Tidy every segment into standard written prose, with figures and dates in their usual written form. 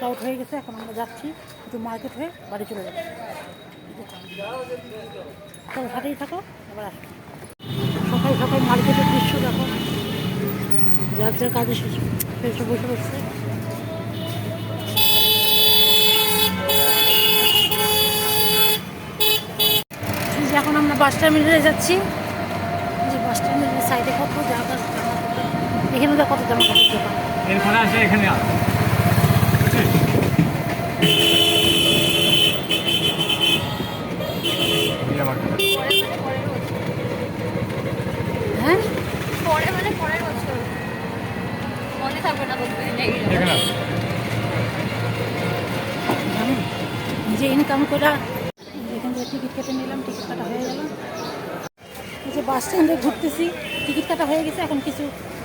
Workout হয়ে গেছে, এখন আমরা যাচ্ছি একটু মার্কেট হয়ে বাড়ি চলে যাবো। চলো সাথেই থাকো, এবার আসবো। সকাল সকাল মার্কেটের দৃশ্য দেখো, যার যার কাজে শেষে বসে বসছে। এখন আমরা বাস টার্মিনালে যাচ্ছি। যে বাস টার্মিনালের সাইডে কত জায়গা, এখানে তো কত জামা কাপড় দোকান। এখানে আসে, এখানে হ্যাঁ পরে মানে পরের বছর মনে থাকবে না জানি নিজে ইনকাম করে এখান থেকে টিকিট কেটে নিলাম, টিকিট কাটা হয়ে গেল। এই যে বাস স্ট্যান্ডে ঘুরতেছি, টিকিট কাটা হয়ে গেছে। এখন কিছু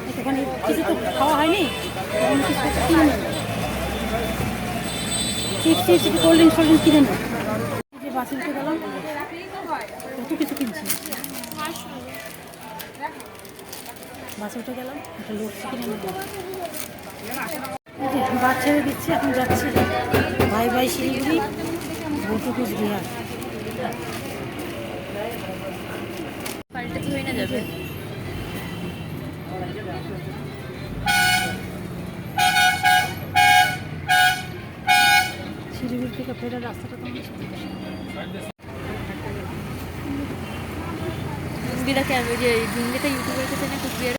একটুখানি কিছু তো খাওয়া হয়নি, এখন কিছু একটা কিনে নেব, চিপস টিপস একটু কোল্ড ড্রিঙ্কস কিনে নেব। এই যে বাসে উঠে গেলাম, কত কিছু কিনছি। বাসে উঠে গেলাম, একটা লস্যি কিনে নেব। এই যে বাস ছেড়ে দিচ্ছি, এখন যাচ্ছি ভাই ভাই শিলিগুড়ি, ভোটু কুচবিহার। পাল্টে ধুয়ে না যাবে। শিলিগুড়ি থেকে ফেরার রাস্তাটা তো কুচবিহার কেন ওই যে ঝুঙ্গিটা ইউটিউবের কাছে না কুচবিহার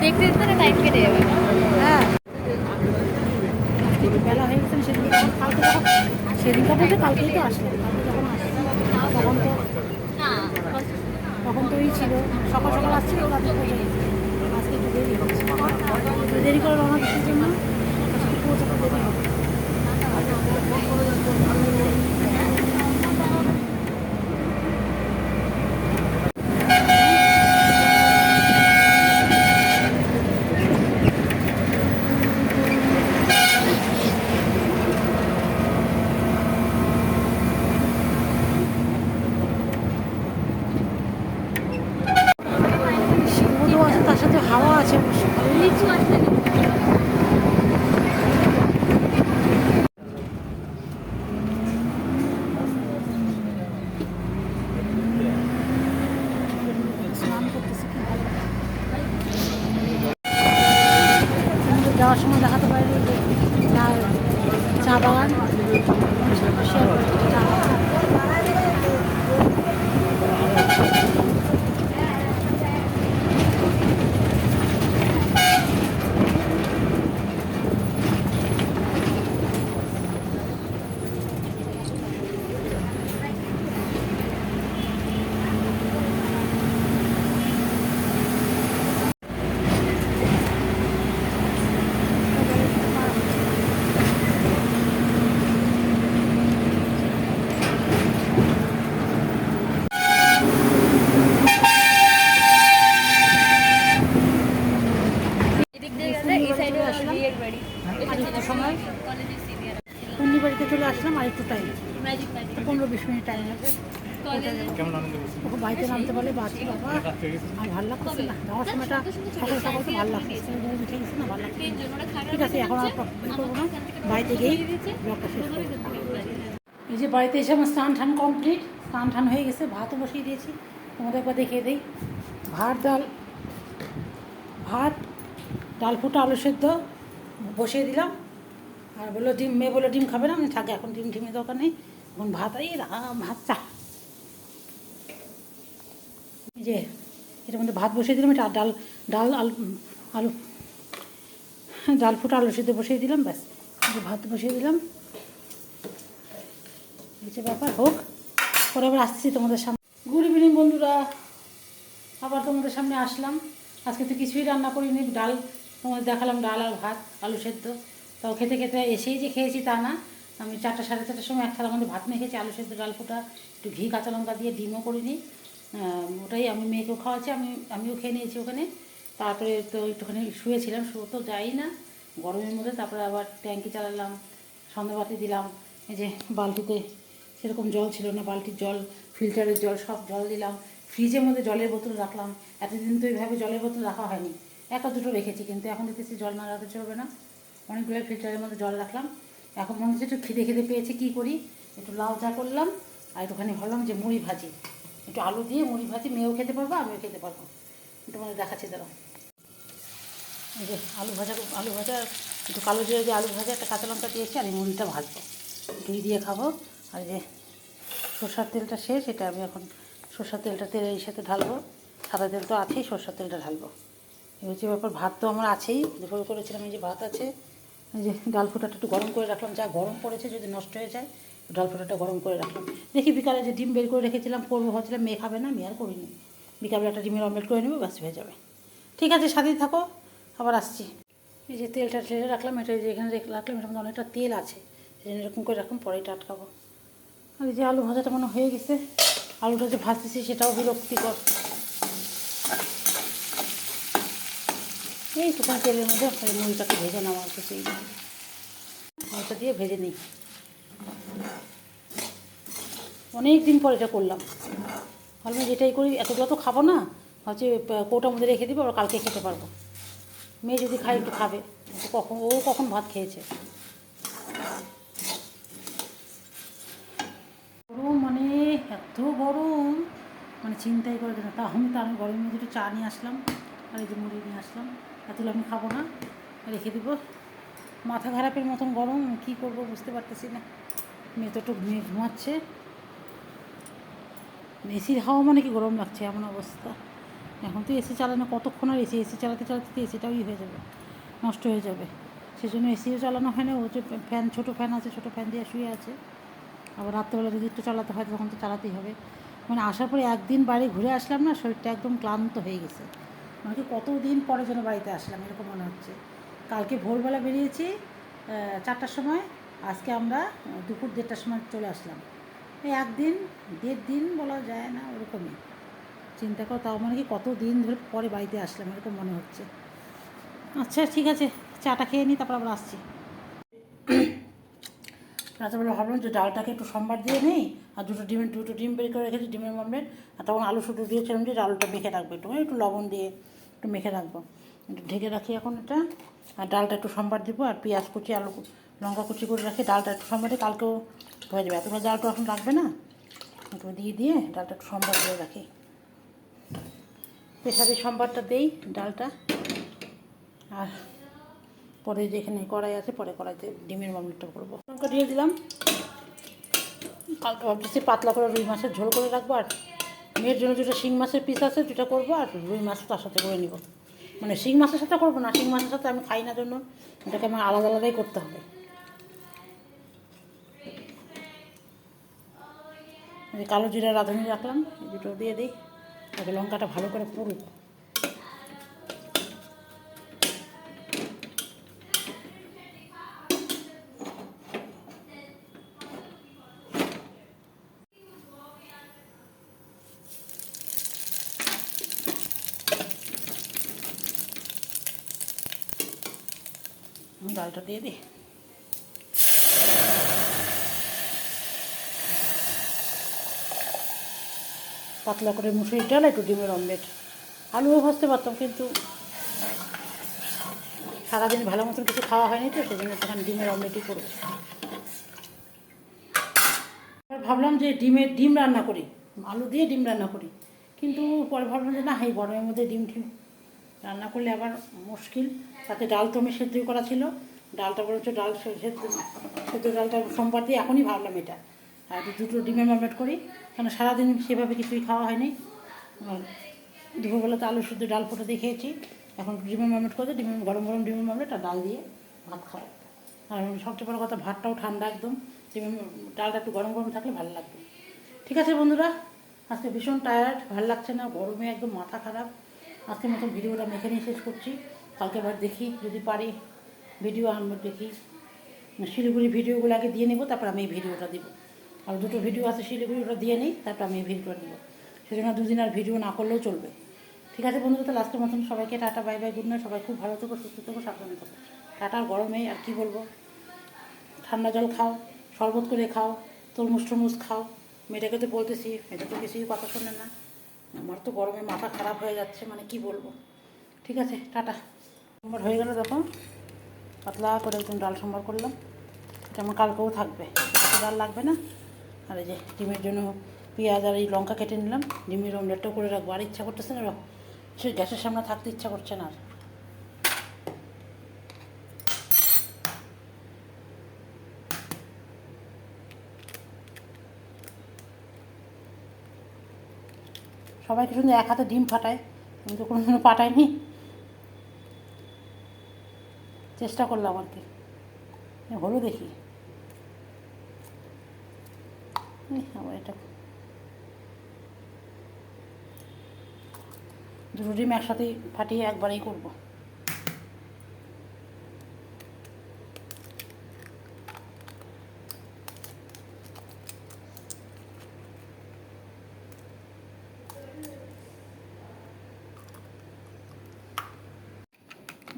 দেখতে দেখতে না টাইম কেটে যাবে। হ্যাঁ বেলা হয়ে গেছে, সেদিনটা বলতে কালকেই তো আসলাম। কালকে যখন আসলাম তখন তো এই ছিল সকাল সকাল আসছিল, রাতে পৌঁছে গেছে। আজকে একটু দেরি হচ্ছে, দেরি করে রওনা দিচ্ছির জন্য আজকে পৌঁছাতে দেরি হবে। রোদও আছে, তার সাথে হাওয়া আছে, অবশ্য স্নান করতেছে কি ভালো। যাওয়ার সময় দেখাতে পারি চা বাগান, সময় বাড়িতে চলে আসলাম। আর একটু টাইম 15-20 মিনিট টাইম আছে, বাড়িতে নামতে পারলে বাঁচি। বাবা আর ভালো লাগতেছে না, যাওয়ার সময়টা সকাল সকাল তো ভালো লাগছে, উঠে গেছে না, ভালো লাগছে। ঠিক আছে, এখন আর করবো না, বাড়িতে গিয়েই ব্লগটা শেষ করবো। এই যে বাড়িতে এসে আমার স্নান টান কমপ্লিট, স্নান টান হয়ে গেছে, ভাতও বসিয়ে দিয়েছি, তোমাদের একবার দেখিয়ে দিই। ভাত ডাল ফুটা আলু সেদ্ধ বসিয়ে দিলাম। আর বললো ডিম, মেয়ে বললো ডিম খাবে না, আমি থাকে এখন ডিমের দরকার নেই, এখন ভাত এই ভাত চা। এই যে এটার মধ্যে ভাত বসিয়ে দিলাম, এটা আলু ডাল ফুটা আলু সেদ্ধ বসিয়ে দিলাম, ব্যাস ভাত বসিয়ে দিলাম। এই যে ব্যাপার হোক, পরে আবার আসছি তোমাদের সামনে। গুড ইভিনিং বন্ধুরা, আবার তোমাদের সামনে আসলাম। আজকে তো কিছুই রান্না করিনি, ডাল তোমাদের দেখালাম, ডাল আর ভাত আলু সেদ্ধ। তাও খেতে খেতে এসেই যে খেয়েছি তা না, আমি 4টা সাড়ে 4টার সময় এক থালার মধ্যে ভাত মেখেছি, আলু সেদ্ধ ডাল ফোটা, একটু ঘি কাঁচা লঙ্কা দিয়ে, ডিমও করিনি, ওটাই আমি মেয়েকেও খাওয়াচ্ছি, আমিও খেয়ে নিয়েছি ওখানে। তারপরে তো একটুখানি শুয়েছিলাম, শুয়ে তো যাই না গরমের মধ্যে। তারপরে আবার ট্যাঙ্কি চালালাম, সন্ধ্যাবাতি দিলাম। এই যে বালতিতে সেরকম জল ছিল না, বালতির জল, ফিল্টারের জল, সব জল দিলাম। ফ্রিজের মধ্যে জলের বোতল রাখলাম, এতদিন তো এইভাবে জলের বোতল রাখা হয়নি, একটা দুটো রেখেছি, কিন্তু এখন দেখতেছি জল না রাখতে চলবে না। অনেকগুলো ফিল্টারের মধ্যে জল রাখলাম। এখন মনে হচ্ছে একটু খিদে খিদে পেয়েছে, কী করি, একটু লাউ চা করলাম আর একটুখানি ভাবলাম যে মুড়ি ভাজি, একটু আলু দিয়ে মুড়ি ভাজি, মেয়েও খেতে পারবো আমিও খেতে পারবো। একটু মানে দেখাচ্ছি দাঁড়াও। এই যে আলু ভাজা একটু কালো জিরে দিয়ে আলু ভাজা, একটা কাঁচা লঙ্কা দিয়েছি, আর এই মুড়িটা ভাজবো, ঘি দিয়ে খাবো। আর যে সরষার তেলটা শেষ, এটা আমি এখন সরষার তেলের সাথে ঢালবো। সাদা তেল তো আছেই, সরষার তেলটা ঢালবো। এই হচ্ছে ব্যাপার। ভাত তো আমার আছেই, দুপুরে করেছিলাম, এই যে ভাত আছে। এই যে ডাল ফোঁটাটা একটু গরম করে রাখলাম, যা গরম পড়েছে, যদি নষ্ট হয়ে যায় ডাল ফোঁটাটা গরম করে রাখলাম। দেখি বিকালে যে ডিম বের করে রেখেছিলাম করবো ভাবছিলাম, মেয়ে খাবে না, মেয়ে আর করিনি। বিকালে একটা ডিমের অমলেট করে নেবো, ব্যাস হয়ে যাবে। ঠিক আছে, সাথেই থাকো, আবার আসছি। এই যে তেলটা ঢেলে রাখলাম, এটা যে এখানে রাখলাম, এটার মধ্যে অনেকটা তেল আছে, এরকম করে রাখলাম, পরে এটা আটকাবো। আর এই যে আলু ভাজাটা মনে হয়ে গেছে, আলুটা যে ভাজতেছি সেটাও বিরক্তিকর। এই শুকনো তেলের মধ্যে মুড়িটাকে ভেজে নেওয়া আর কিছুই না, মুড়িটা দিয়ে ভেজে নিই। অনেক দিন পর এটা করলাম, ভাবলাম যেটাই করি এতগুলো তো খাবো না, ভাবছি কৌটার মধ্যে রেখে দিব, আবার কালকে খেতে পারবো। মেয়ে যদি খায় একটু খাবে, কখন ভাত খেয়েছে। গরম মানে এত গরম, মানে চিন্তাই করে না। আমি গরমের মধ্যে একটু চা নিয়ে আসলাম, আর এই যে মুড়ি নিয়ে আসলাম। এতগুলো আমি খাবো না, রেখে দিব। মাথা খারাপের মতন গরম, কী করবো বুঝতে পারতেছি না। মেয়ে তো একটু ঘুমাচ্ছে, এসির হাওয়া মানে কি গরম লাগছে এমন অবস্থা। এখন তো এসি চালানো কতক্ষণ, আর এসি চালাতে চালাতে তো এসিটাও হয়ে যাবে, নষ্ট হয়ে যাবে। সেজন্য এসিও চালানো হয় না। ও যে ফ্যান, ছোটো ফ্যান আছে, ছোটো ফ্যান দিয়ে শুয়ে আছে। আবার রাত্রেবেলা যদি একটু চালাতে হয় তখন তো চালাতেই হবে। মানে আসার পরে একদিন বাড়ি ঘুরে আসলাম না, শরীরটা একদম ক্লান্ত হয়ে গেছে। মানে কি কতদিন পরে যেন বাড়িতে আসলাম এরকম মনে হচ্ছে। কালকে ভোরবেলা বেরিয়েছি 4টার সময়, আজকে আমরা দুপুর 1:30টার সময় চলে আসলাম। এই একদিন 1.5 দিন বলা যায় না, ওরকমই। চিন্তা করো, তাও মানে কি কতদিন ধরে পরে বাড়িতে আসলাম এরকম মনে হচ্ছে। আচ্ছা ঠিক আছে, চাটা খেয়ে নিই, তারপর আবার আসছি। রাত্রেবেলা ভাবলাম যে ডালটাকে একটু সম্বার দিয়ে নেই, আর দুটো ডিম বের করে রেখেছি, ডিমের অমলেট। আর তখন আলু শুধু দিয়েছিলাম যে আলুটা মেখে রাখবো, একটু লবণ দিয়ে একটু মেখে রাখবো, একটু ঢেকে রাখি এখন এটা। আর ডালটা একটু সম্বার দিব, আর পেঁয়াজ কুচি, আলু লঙ্কা কুচি করে রাখি। ডালটা একটু সম্বার দিয়ে কালকেও হয়ে যাবে, এতগুলো ডাল তো এখন রাখবে না, একটু দিয়ে ডালটা একটু সম্বার দিয়ে রাখি। প্রেসারে সম্বারটা দেই ডালটা, আর পরে যেখানে কড়াই আছে, পরে কড়াইতে ডিমের অমলেটটা করবো। লঙ্কা দিয়ে দিলাম। কালকে ভাবতেছি পাতলা করে রুই মাছের ঝোল করে রাখবো, আর মেয়ের জন্য যেটা শিং মাছের পিস আছে যেটা করবো, আর রুই মাছ তার সাথে করে নিব। মানে শিং মাছের সাথে করবো না, শিং মাছের সাথে আমি খাই না জন্য এটাকে আমার আলাদা আলাদাই করতে হবে। কালো জিরা রাঁধুনি রাখলাম, এই দুটো দিয়ে দিই, তাকে লঙ্কাটা ভালো করে পুড়ুক। ডালটা দিয়ে দিই। পাতলা করে মুসুরির ডাল, একটু ডিমের অমলেট। আলুও ভাজতে পারতাম, কিন্তু সারাদিন ভালো মতন কিছু খাওয়া হয়নি তো, সেজন্য তখন ডিমের অমলেটই করবো। ভাবলাম যে ডিম রান্না করি, আলু দিয়ে ডিম রান্না করি, কিন্তু পরে ভাবলাম যে না, এই গরমের মধ্যে ডিম রান্না করলে আবার মুশকিল। তাতে ডাল তো আমি সেদ্ধ করা ছিল, ডালটা বরঞ্চ সেদ্ধ ডালটা সোমবার দিয়ে এখনই ভাবলাম এটা। আর দুটো ডিমের অমলেট করি, কেন সারাদিন সেভাবে কিছুই খাওয়া হয়নি। আর দুপুরবেলা তো আলু শুদ্ধ ডাল ফোটা দিয়ে খেয়েছি, এখন ডিমের অমলেট করে গরম গরম ডিমের অমলেট আর ডাল দিয়ে ভাত খাওয়া। আর সবচেয়ে বড় কথা, ভাতটাও ঠান্ডা একদম, ডালটা একটু গরম গরম থাকলে ভালো লাগবে। ঠিক আছে বন্ধুরা, আজকে ভীষণ টায়ার্ড, ভালো লাগছে না, গরমে একদম মাথা খারাপ। আজকের মতন ভিডিওটা আমি এখানেই শেষ করছি। কালকে আবার দেখি যদি পারি ভিডিও আনবো, দেখি শিলিগুড়ি ভিডিওগুলো আগে দিয়ে নেবো, তারপর আমি এই ভিডিওটা দেবো। আর দুটো ভিডিও আছে শিলিগুড়ি, ওটা দিয়ে নিই, তারপর আমি এই ভিডিওটা নেবো। সেজন্য 2 দিন আর ভিডিও না করলেও চলবে। ঠিক আছে বন্ধুরা, তাহলে আজকের মতন সবাইকে tata, bye bye, good night. সবাই খুব ভালো থেকো, সুস্থ থেকো, সাবধানে থেকো। টাটার গরমে আর কি বলবো, ঠান্ডা জল খাও, শরবত করে খাও, তরমুজ খাও। মেয়েটাকে তো বলতেছি, মেয়েটা তো কিছুই কথা শোনে না। আমার তো গরমে মাথা খারাপ হয়ে যাচ্ছে, মানে কি বলবো। ঠিক ঠিক আছে, টাটা। সম্বার হয়ে গেল, দেখো পাতলা করে একদম ডাল সম্বার করলাম। এটা আমার কালকেও থাকবে, ডাল লাগবে না। আর এই যে ডিমের জন্য পেঁয়াজ আর এই লঙ্কা কেটে নিলাম, ডিমের অমলেটটাও করে রাখবো। আর ইচ্ছা করতেছে না, সে গ্যাসের সামনে থাকতে ইচ্ছা করছে না আর। সবাইকে শুধু এক হাতে ডিম ফাটায়, আমি তো কোনোদিনও পাঠাইনি, চেষ্টা করলাম আর কি, হলো দেখি। আবার এটা দুটো ডিম একসাথেই ফাটিয়ে একবারেই করবো।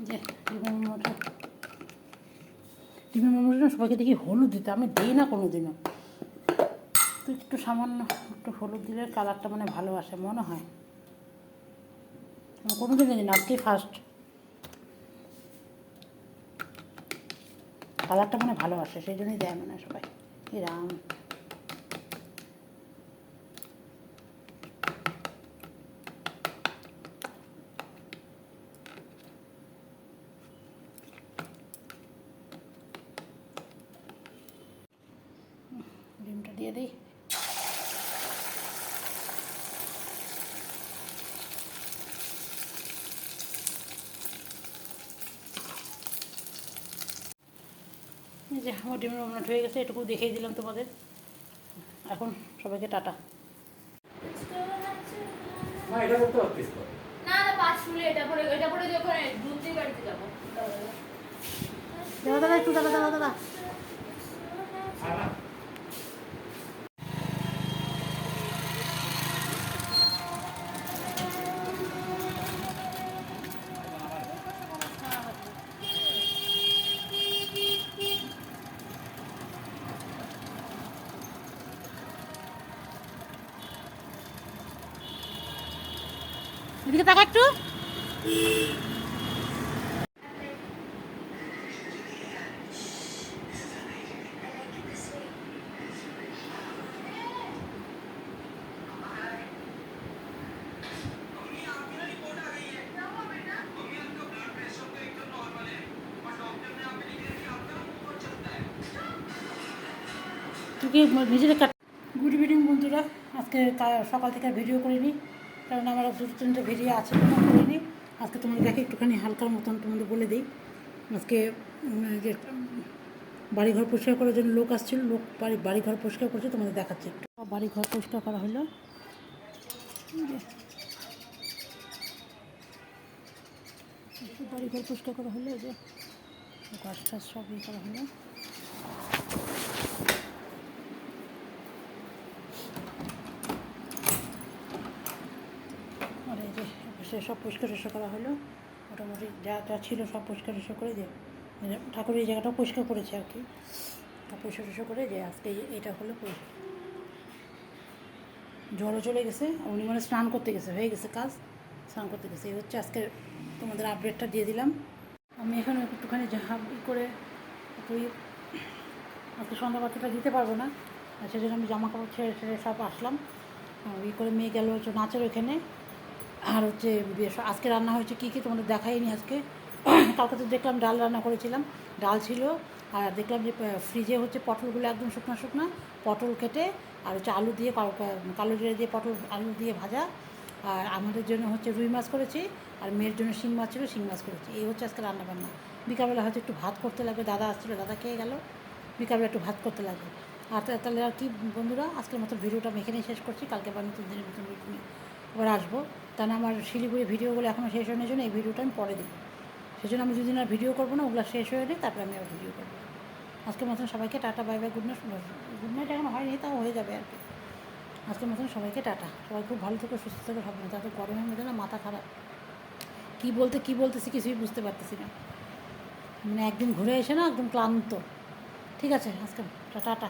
যে ডিমের মোমোটা সবাইকে দেখি হলুদ দিতে, আমি দিই না কোনো দিনও। তো একটু সামান্য একটু হলুদ দিলে কালারটা মানে ভালো আসে মনে হয়। আমি কোনো দিনই দিই না, আজকেই ফার্স্ট। কালারটা মানে ভালো আসে, সেই জন্যই দেয় মনে হয় সবাই। এরাম ডিমটা দিয়ে দিই। এই যে আমার ডিমের অমলেট হয়ে গেছে, এটুকু দেখিয়ে দিলাম তোমাদের। এখন সবাইকে টাটা। না না, 5 ফুলে এটা পরে যখন দুধ দিয়ে বাড়িতে যাবো। দাদা দাদা একটু দাদা দাদা দাদা এদিকে টাকা একটু। তুই নিজের কাট। গুড ইভিনিং বন্ধুরা, আজকে সকাল থেকে ভিডিও করিনি, কারণ আমার দুটো তিনটে ভিডিও আছে করিনি। আজকে তোমাদের দেখে একটুখানি হালকার মতন তোমাদের বলে দিই। আজকে যে বাড়িঘর পরিষ্কার করার জন্য লোক আসছিল, লোক বাড়িঘর পরিষ্কার করছে, তোমাদের দেখাচ্ছি একটু। বাড়িঘর পরিষ্কার করা হলো, বাড়িঘর পরিষ্কার করা হলো, এই যে গাছ টাছ সব ইয়ে করা হলো। আর এই যে সে সব পরিষ্কার টরিষ্কার করা হলো, মোটামুটি যা যা ছিল সব পরিষ্কার টরিষ্কার করে যে ঠাকুরের এই জায়গাটাও পরিষ্কার করেছে আর কি, পরিষ্কার টরিষ্কার করে যে আজকে এটা হলো জলও চলে গেছে। উনি মানে স্নান করতে গেছে, হয়ে গেছে কাজ, স্নান করতে গেছে। এই হচ্ছে আজকে তোমাদের আপডেটটা দিয়ে দিলাম। আমি এখানে একটুখানি করে তুই আজকে সন্ধ্যাবাতিটা দিতে পারবো না, আর সেজন্য আমি জামা কাপড় ছেড়ে ছেড়ে সব আসলাম। করে মেয়ে গেল হচ্ছে নাচের ওইখানে। আর হচ্ছে আজকে রান্না হয়েছে কী কী তোমাদের দেখাইনি আজকে। কালকে তো দেখলাম ডাল রান্না করেছিলাম, ডাল ছিল। আর দেখলাম যে ফ্রিজে হচ্ছে পটলগুলো একদম শুকনো শুকনো, পটল কেটে আর হচ্ছে আলু দিয়ে কালো জিরে দিয়ে পটল আলু দিয়ে ভাজা। আর আমাদের জন্য হচ্ছে রুই মাছ করেছি, আর মেয়ের জন্য শিং মাছ ছিল, শিং মাছ করেছি। এই হচ্ছে আজকে রান্নাবান্না। বিকালবেলা হয়তো একটু ভাত করতে লাগবে, দাদা আসছিলো, দাদা খেয়ে গেল, বিকালবেলা একটু ভাত করতে লাগবে। আর তাহলে আর কি বন্ধুরা, আজকের মতো ভিডিওটা আমি এখানেই শেষ করছি। কালকে আবার নতুন দিনের নতুন ভিডিও নিয়ে আবার আসবো। তা না আমার শিলিগুড়ি ভিডিওগুলো এখনও শেষ হওয়ার জন্য এই ভিডিওটা আমি পরে দেবো। সেজন্য আমি দুদিন আর ভিডিও করবো না, ওগুলো শেষ হয়ে নিই, তারপরে আমি আর ভিডিও করবো। আজকের মতন সবাইকে tata, bye bye, good night. Good night এখন হয়নি, তাও হয়ে যাবে আর কি। আজকের মতন সবাইকে টাটা। সবাই খুব ভালো থেকো, সুস্থ থেকো, ভাবনা। তাতে গরমের মধ্যে না মাথা খারাপ, কী বলতেছি কিছুই বুঝতে পারতেছি না, মানে একদিন ঘুরে এসে না একদম ক্লান্ত। ঠিক আছে, আজকে টাটা।